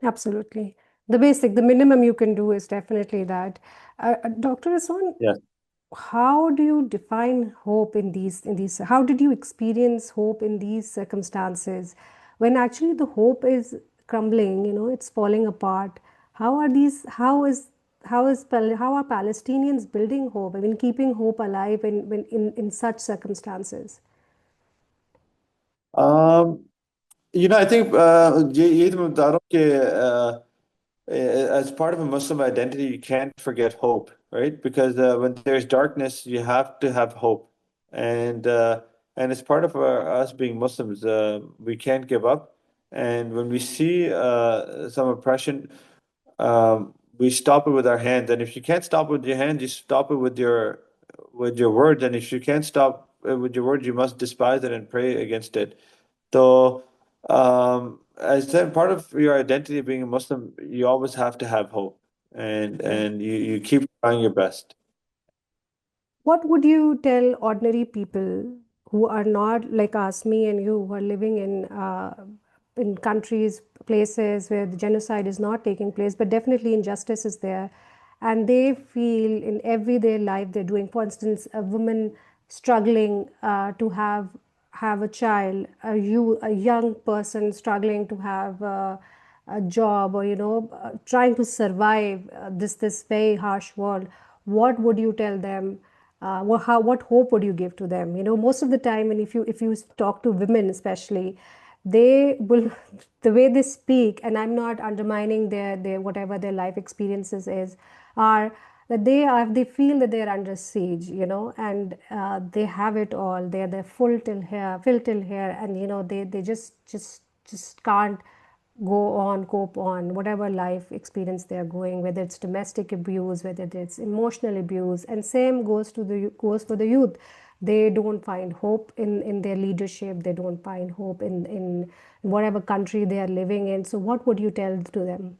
Absolutely. The basic, the minimum you can do is definitely that. Dr. Raswan, Yes. how do you define hope in these how did you experience hope in these circumstances when actually the hope is crumbling, it's falling apart? How are these how are Palestinians building hope, I mean keeping hope alive in such circumstances? Um, I think ये तो मैं बता रहा हूँ कि as part of a Muslim identity, you can't forget hope, right? Because when there's darkness, you have to have hope, and it's part of us being Muslims. We can't give up, and when we see some oppression, we stop it with our hands. And if you can't stop it with your hands, you stop it with your words. And if you can't stop it with your words, you must despise it and pray against it. So, as I said, part of your identity of being a Muslim, you always have to have hope, and you keep trying your best. What would you tell ordinary people who are not like us, me and you, who are living in countries, places where the genocide is not taking place, but definitely injustice is there, and they feel in everyday life they're doing, for instance, a woman struggling to have a child, a young person struggling to have a job, or trying to survive this very harsh world. What would you tell them? What hope would you give to them? Most of the time, and if you talk to women especially, they will the way they speak, and I'm not undermining their whatever their life experiences are that they feel that they're under siege, and they have it all. They're full till here, filled till here, and they just can't go on, cope on whatever life experience they are going, whether it's domestic abuse, whether it's emotional abuse, and same goes for the youth. They don't find hope in their leadership. They don't find hope in whatever country they are living in. So what would you tell to them?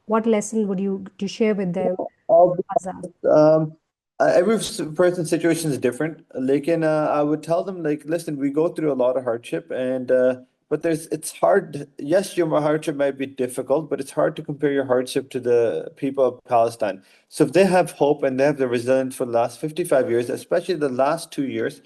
What lesson would you share with them? I'll be Azad? honest, every person's situation is different. I would tell them like, listen, we go through a lot of hardship, and but it's hard. Yes, your hardship might be difficult, but it's hard to compare your hardship to the people of Palestine. So if they have hope and they have the resilience for the last 55 years, especially the last 2 years,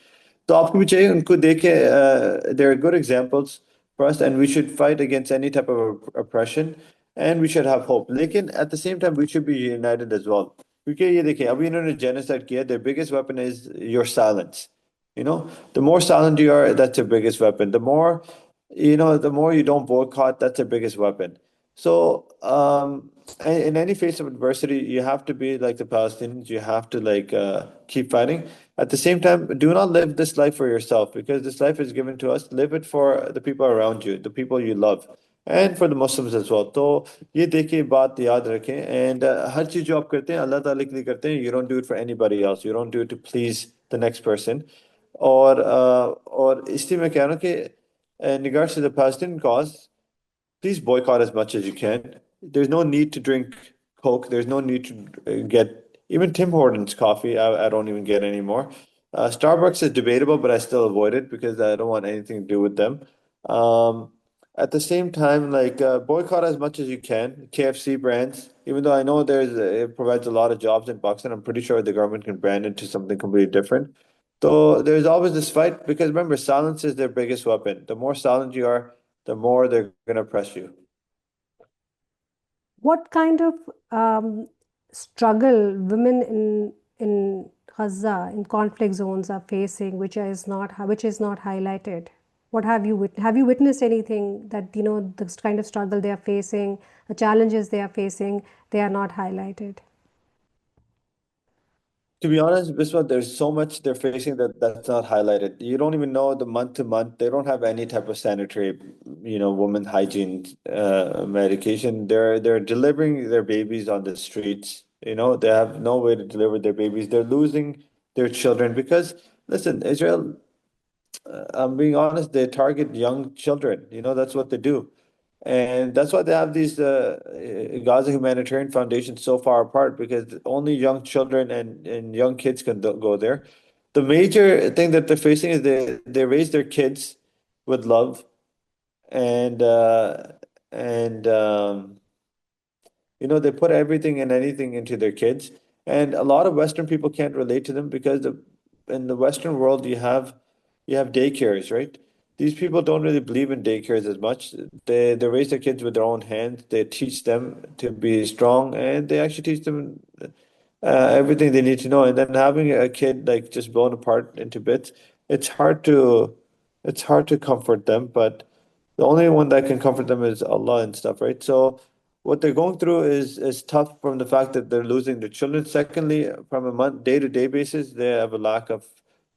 तो आपको भी चाहिए उनको देखे, they're good examples for us, and we should fight against any type of oppression, and we should have hope. लेकिन at the same time, we should be united as well. क्योंकि ये देखिए, अभी इन्होंने genocide किया, their biggest weapon is your silence. You know, the more silent you are, that's your biggest weapon. The more, the more you don't boycott, that's your biggest weapon. So, in any face of adversity, you have to be like the Palestinians. You have to like keep fighting. At the same time, do not live this life for yourself because this life is given to us. Live it for the people around you, the people you love, and for the Muslims as well. तो ये देखिए बात याद रखें and हर चीज जो आप करते हैं अल्लाह ताला के लिए करते हैं. You don't do it for anybody else. You don't do it to please the next person. और इसलिए मैं कह रहा हूँ कि in regards to the Palestinian cause, please boycott as much as you can. There's no need to drink Coke. There's no need to get even Tim Hortons coffee. I don't even get anymore. Starbucks is debatable, but I still avoid it because I don't want anything to do with them. Um, at the same time, like boycott as much as you can. KFC brands, even though I know it provides a lot of jobs in Pakistan, I'm pretty sure the government can brand it to something completely different. So there's always this fight because remember, silence is their biggest weapon. The more silent you are, the more they're going to press you. What kind of struggle women in Gaza, in conflict zones, are facing, which is not highlighted? What have you witnessed anything that the kind of struggle they are facing, the challenges they are facing, they are not highlighted? To be honest, Biswa, there's so much they're facing that's not highlighted. You don't even know the month to month. They don't have any type of sanitary, women hygiene medication. They're delivering their babies on the streets. They have no way to deliver their babies. They're losing their children because, listen, Israel, I'm being honest, they target young children. That's what they do. And that's why they have these Gaza Humanitarian Foundations so far apart because only young children and young kids can go there. The major thing that they're facing is they raise their kids with love and they put everything and anything into their kids. And a lot of Western people can't relate to them because in the Western world you have daycares, right? These people don't really believe in daycares as much. They raise their kids with their own hands. They teach them to be strong, and they actually teach them everything they need to know. And then having a kid like just blown apart into bits, it's hard to it's hard to comfort them. But the only one that can comfort them is Allah and stuff, right? So what they're going through is tough from the fact that they're losing their children. Secondly, from a month day-to-day basis, they have a lack of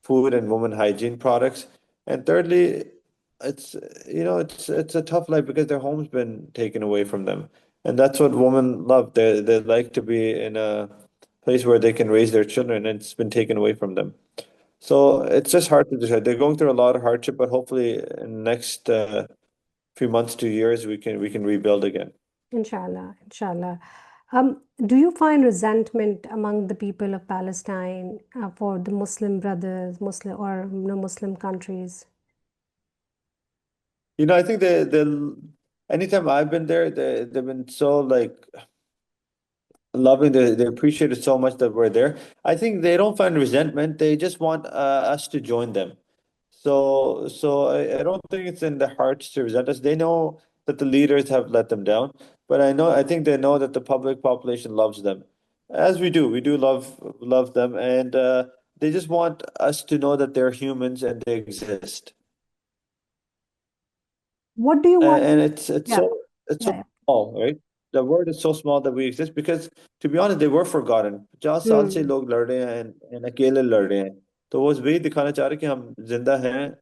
food and women hygiene products. And thirdly, it's it's a tough life because their home's been taken away from them. And that's what women love. They like to be in a place where they can raise their children and it's been taken away from them. So it's just hard to decide. They're going through a lot of hardship, but hopefully in the next few months to years we can rebuild again. Inshallah, inshallah. Do you find resentment among the people of Palestine for the Muslim brothers, Muslim or Muslim countries? I think they anytime I've been there, they've been so like loving. They appreciate it so much that we're there. I think they don't find resentment. They just want us to join them. So I don't think it's in their hearts to resent us. They know that the leaders have let them down, but I think they know that the public population loves them, as we do. We do love them, and they just want us to know that they're humans and they exist. What do you want? And it's Yeah, so yeah, small, right? The word is so small that we exist because to be honest, they were forgotten. 50 साल yeah. से लोग लड़ रहे हैं and अकेले लड़ रहे हैं. तो वो वही दिखाना चाह रहे हैं कि हम जिंदा हैं,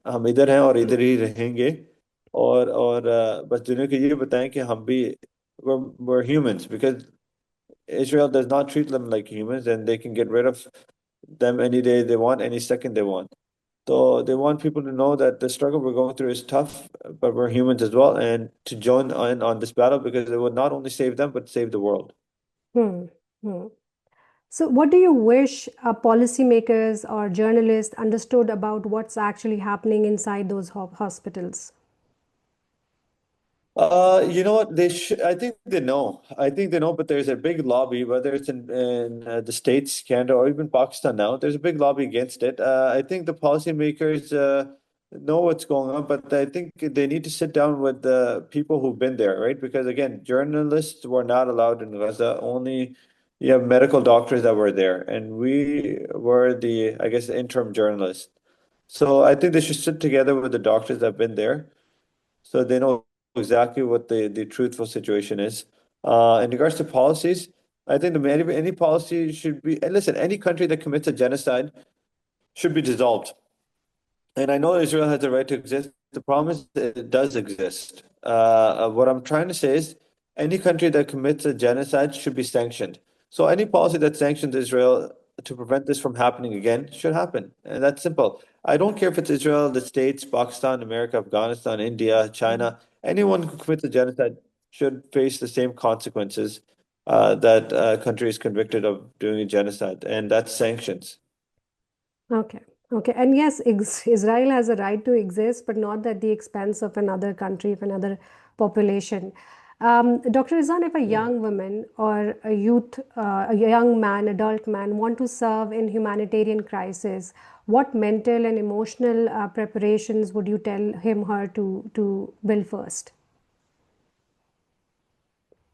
हम इधर हैं और इधर ही रहेंगे. और बस दुनिया को ये बताएं कि हम भी we're humans because Israel does not treat them like humans and they can get rid of them any day they want, any second they want. So they want people to know that the struggle we're going through is tough, but we're humans as well, and to join in on this battle because it would not only save them, but save the world. Hmm. Hmm. So, what do you wish policymakers or journalists understood about what's actually happening inside those hospitals? You know what? I think they know. I think they know, but there's a big lobby, whether it's in the States, Canada, or even Pakistan now. There's a big lobby against it. I think the policymakers know what's going on, but I think they need to sit down with the people who've been there, right? Because again, journalists were not allowed in Gaza. Only you have medical doctors that were there, and we were I guess, the interim journalists. So I think they should sit together with the doctors that have been there so they know exactly what the truthful situation is. In regards to policies, I think any policy should be, and listen, any country that commits a genocide should be dissolved. And I know Israel has the right to exist. The problem is that it does exist. What I'm trying to say is any country that commits a genocide should be sanctioned. So any policy that sanctions Israel to prevent this from happening again should happen. And that's simple. I don't care if it's Israel, the States, Pakistan, America, Afghanistan, India, China. Anyone who commits a genocide should face the same consequences that a country is convicted of doing a genocide, and that's sanctions. Okay. Okay. And yes, Israel has a right to exist, but not at the expense of another country, of another population. Dr. Rizwan, if a Yeah. young woman or a youth, a young man, adult man want to serve in humanitarian crisis, what mental and emotional preparations would you tell him, her to build first?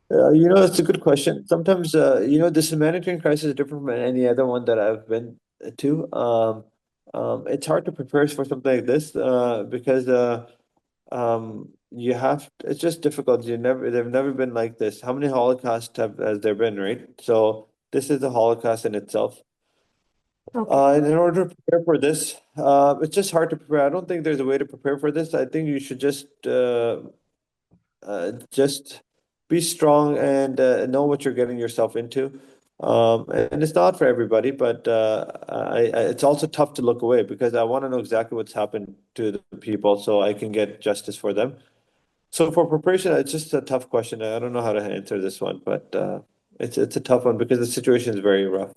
It's a good question. Sometimes, this humanitarian crisis is different from any other one that I've been to. It's hard to prepare for something like this because it's just difficult. They've never been like this. How many Holocausts has there been, right? So this is a Holocaust in itself. Okay. And in order to prepare for this, it's just hard to prepare. I don't think there's a way to prepare for this. I think you should just be strong and know what you're getting yourself into. And it's not for everybody, but it's also tough to look away because I want to know exactly what's happened to the people so I can get justice for them. So for preparation, it's just a tough question. I don't know how to answer this one, but it's a tough one because the situation is very rough.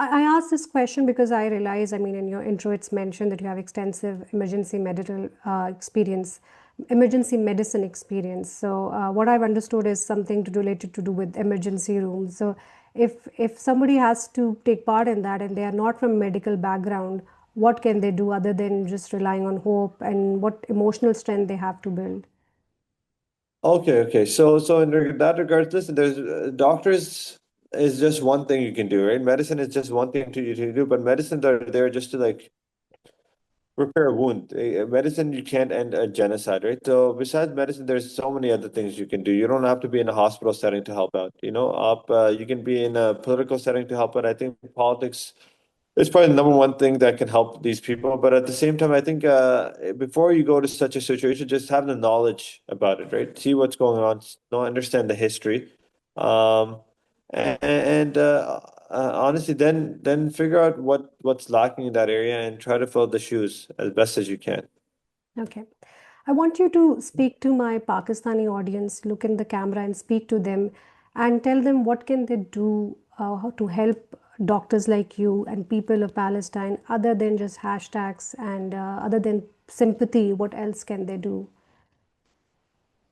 I asked this question because I realize, I mean, in your intro, it's mentioned that you have extensive emergency medicine experience. So, what I've understood is something related to do with emergency rooms. So, if somebody has to take part in that and they are not from medical background, what can they do other than just relying on hope, and what emotional strength they have to build? Okay. So in that regards, listen, there's doctors is just one thing you can do, right? Medicine is just one thing to do, but medicines are there just to like repair a wound. Medicine, you can't end a genocide, right? So besides medicine, there's so many other things you can do. You don't have to be in a hospital setting to help out. You can be in a political setting to help out. I think politics it's probably the number one thing that can help these people. But at the same time, I think before you go to such a situation, just have the knowledge about it, right? See what's going on, understand the history, um, and honestly, then figure out what's lacking in that area and try to fill the shoes as best as you can. Okay. I want you to speak to my Pakistani audience, look in the camera and speak to them and tell them what can they do how to help doctors like you and people of Palestine other than just hashtags and other than sympathy, what else can they do?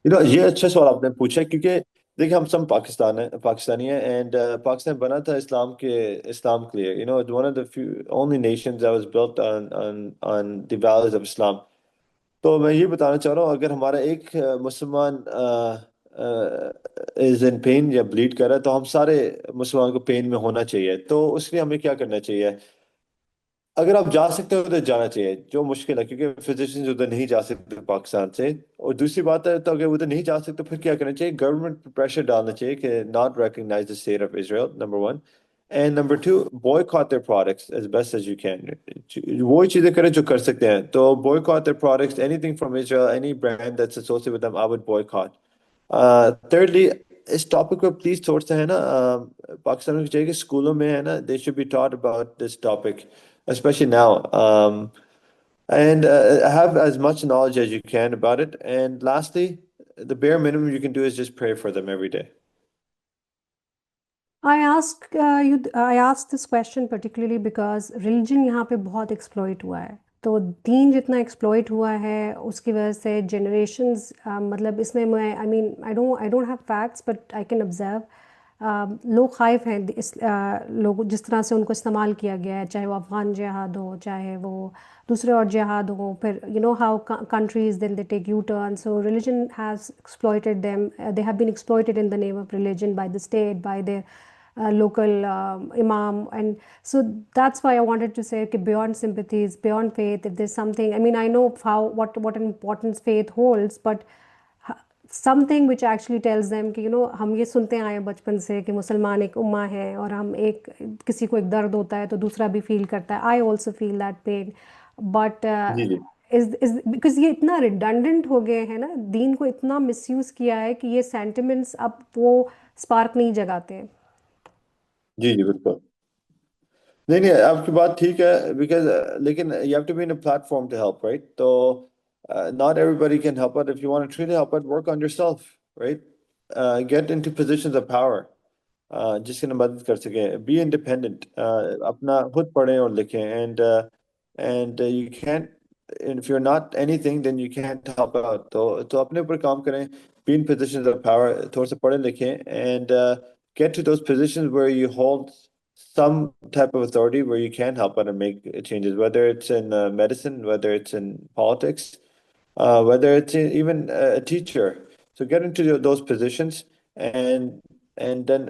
ये अच्छा सवाल आपने पूछा क्योंकि देखिए हम सब पाकिस्तानी है एंड पाकिस्तान बना था इस्लाम के लिए one of the few only nations that was built on the values of Islam. तो मैं ये बताना चाह रहा हूँ अगर हमारा एक मुसलमान इज इन पेन या ब्लीड कर रहा है तो हम सारे मुसलमान को पेन में होना चाहिए तो उसके लिए हमें क्या करना चाहिए अगर आप जा सकते हो तो जाना चाहिए जो मुश्किल है क्योंकि फिजिशियंस उधर नहीं जा सकते पाकिस्तान से और दूसरी बात है तो अगर उधर नहीं जा सकते फिर क्या करना चाहिए गवर्नमेंट पे प्रेशर डालना चाहिए कि not recognize the state of Israel number one and number two boycott their products as best as you can वो चीजें करें जो कर सकते हैं तो boycott their products anything from Israel any brand that's associated with them I would boycott thirdly इस topic पे प्लीज थोड़ा सा है ना पाकिस्तान में चाहिए कि स्कूलों में है ना they should be taught about this topic especially now and have as much knowledge as you can about it and lastly the bare minimum you can do is just pray for them every day. I asked this question particularly because religion यहाँ पे बहुत exploit हुआ है तो दीन जितना exploit हुआ है उसकी वजह से generations मतलब इसमें मैं I don't have facts but I can observe लोग खाइफ हैं लोग जिस तरह से उनको इस्तेमाल किया गया है चाहे वो अफ़गान जिहाद हो चाहे वो दूसरे और जिहाद हो फिर how countries then they take U-turn so religion has exploited them they have been exploited in the name of religion by the state by their local imam. And so that's why I wanted to say, okay, beyond sympathies, beyond faith, if there's something, I mean, I know how what an importance faith holds, but something which actually tells them कि हम ये सुनते आए हैं बचपन से कि मुसलमान एक उम्मा है, और हम एक किसी को एक दर्द होता है तो दूसरा भी फील करता है, I also feel that pain, but जी जी इज बिकॉज ये इतना रिडंडेंट हो गए हैं ना, दीन को इतना मिसयूज़ किया है कि ये सेंटिमेंट्स अब वो स्पार्क नहीं जगाते। जी जी बिल्कुल। नहीं नहीं, आपकी बात ठीक है, बिकॉज लेकिन you have to be in a platform to help, right? तो not everybody can help it. If you want to truly help it, work on yourself, right? Get into positions of power, जिसकी मदद कर सके। Be independent, अपना खुद पढ़ें और लिखें। And you can, if you are not anything then you can't help out. तो अपने ऊपर काम करें, be in positions of power, थोड़ा सा पढ़ें लिखें, and get to those positions where you hold some type of authority, where you can help out and make changes, whether it's in medicine, whether it's in politics, whether it's even a teacher. So get into those positions, and then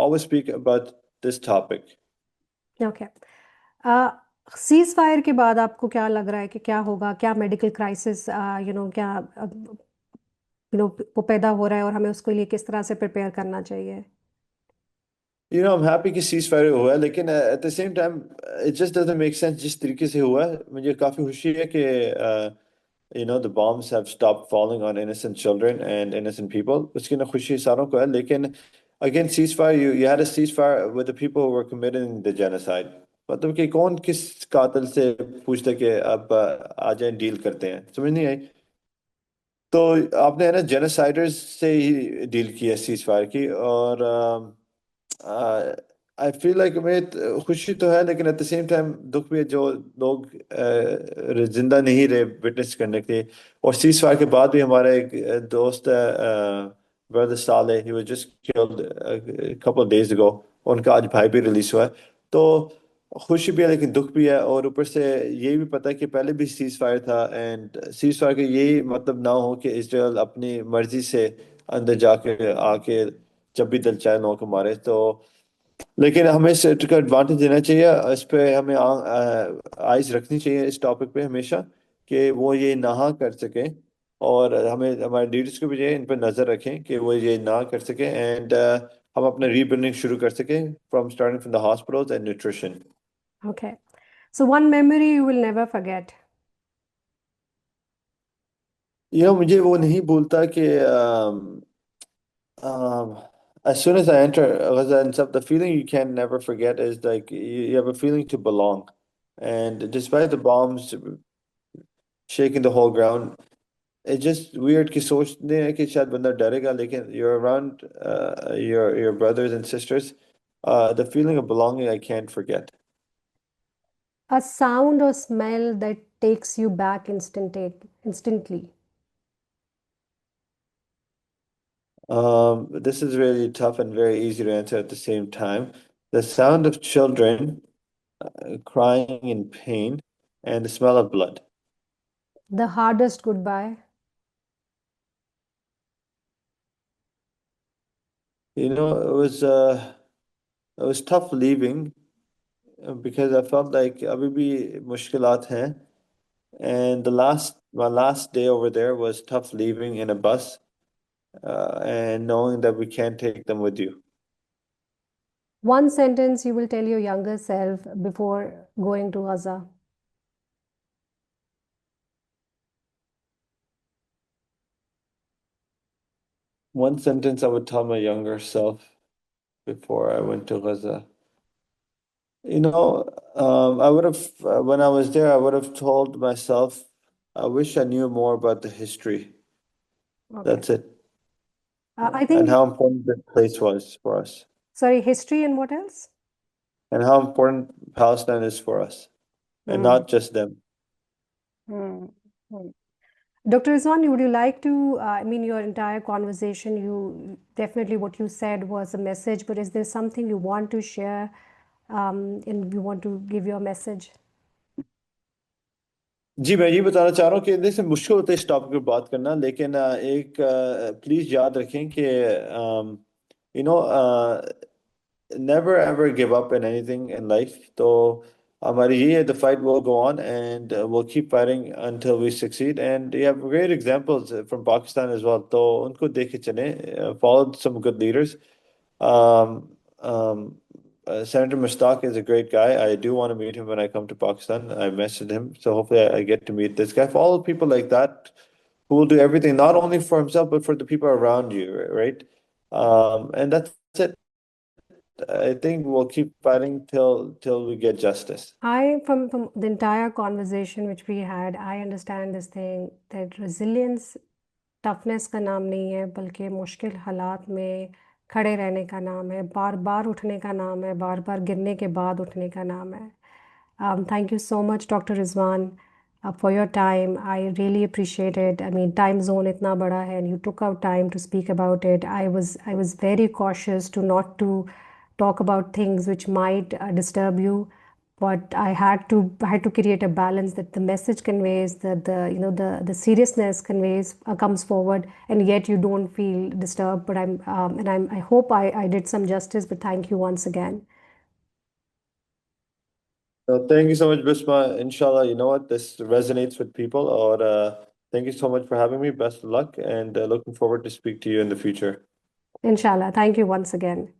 always speak about this topic. Okay, cease fire के बाद आपको क्या लग रहा है कि क्या होगा, क्या मेडिकल क्राइसिस क्या वो पैदा हो रहा है, और हमें उसके लिए किस तरह से प्रिपेयर करना चाहिए? I'm happy कि सीज फायर हुआ है, लेकिन at the same time it just doesn't make sense जिस तरीके से हुआ है। मुझे काफी खुशी है कि the bombs have stopped falling on innocent children and innocent people. उसकी ना खुशी सारों को है, लेकिन again ceasefire, you had a ceasefire with the people who were committing the genocide। मतलब कि कौन किस कातिल से पूछता कि अब आ जाए डील करते हैं, समझ नहीं आई। तो आपने है ना जेनोसाइडर्स से ही डील किया सीज फायर की। और आई फील लाइक मैं खुशी तो है, लेकिन एट द सेम टाइम दुख भी है, जो लोग जिंदा नहीं रहे विटनेस करने के। और सीज फायर के बाद भी हमारा एक दोस्त है, ब्रदर साले, he was just killed couple days ago. उनका आज भाई भी रिलीज हुआ है। तो खुशी भी है लेकिन दुख भी है। और ऊपर से ये भी पता है कि पहले भी सीज फायर था, एंड सीज फायर का यही मतलब ना हो कि इसराइल अपनी मर्जी से अंदर जाके आके जब भी दिल चाहे लोगों को मारे। तो लेकिन हमें इस का एडवांटेज देना चाहिए, इस पे हमें आइज रखनी चाहिए इस टॉपिक पे हमेशा, कि वो ये ना कर सकें। और हमें हमारे लीडर्स को भी चाहिए इन पर नज़र रखें कि वो ये ना कर सकें, एंड हम अपना रीबिल्डिंग शुरू कर सकें, from starting from the hospitals and nutrition. Okay, so one memory you will never forget? मुझे वो नहीं भूलता कि as soon as I enter Gaza and stuff, the feeling you can never forget is like you have a feeling to belong. And despite the bombs shaking the whole ground, it's just weird कि सोचते हैं कि शायद बंदा डरेगा, लेकिन you're around your brothers and sisters, the feeling of belonging I can't forget. A sound or smell that takes you back instantly? This is really tough and very easy to answer at the same time. The sound of children crying in pain, and the smell of blood. The hardest goodbye? It was tough leaving, because I felt like अभी भी मुश्किलात हैं, and my last day over there was tough leaving in a bus, and knowing that we can't take them with you. One sentence you will tell your younger self before going to Gaza? One sentence I would tell my younger self before I went to Gaza. I would have, when I was there, I would have told myself, I wish I knew more about the history. Okay. That's it. I And think, how important that place was for us, sorry, history and what else? and how important Palestine is for us, and Hmm. not just them. Hmm. Hmm. Dr. Rizwan, would you like to, I mean, your entire conversation, you definitely what you said was a message, but is there something you want to share, and you want to give your message? जी, मैं ये बताना चाह रहा हूँ कि जैसे मुश्किल होता है इस टॉपिक पर बात करना, लेकिन एक प्लीज याद रखें कि you know never ever give up in anything in life. तो हमारी यही है, the fight will go on and we'll keep fighting until we succeed. And you have great examples from Pakistan as well. तो उनको देख के चले, follow some good leaders. Um, Senator Mushtaq is a great guy. I do want to meet him when I come to Pakistan. I messaged him, so hopefully I get to meet this guy. Follow people like that who will do everything not only for himself but for the people around you, right? And that's it. I think we'll keep fighting till we get justice. From the entire conversation which we had, I understand this thing that resilience toughness का नाम नहीं है, बल्कि मुश्किल हालात में खड़े रहने का नाम है, बार बार उठने का नाम है, बार बार गिरने के बाद उठने का नाम है. Thank you so much, Dr. Rizwan, for your time. I really appreciate it. I mean, time zone इतना बड़ा है, and you took out time to speak about it. I was very cautious to not to talk about things which might disturb you, but I had to create a balance that the message conveys, that the seriousness conveys, comes forward, and yet you don't feel disturbed. But I hope I did some justice. But thank you once again. So thank you so much, Bisma. Inshallah, you know what? This resonates with people. Or thank you so much for having me. Best of luck, and looking forward to speak to you in the future. Inshallah. Thank you once again.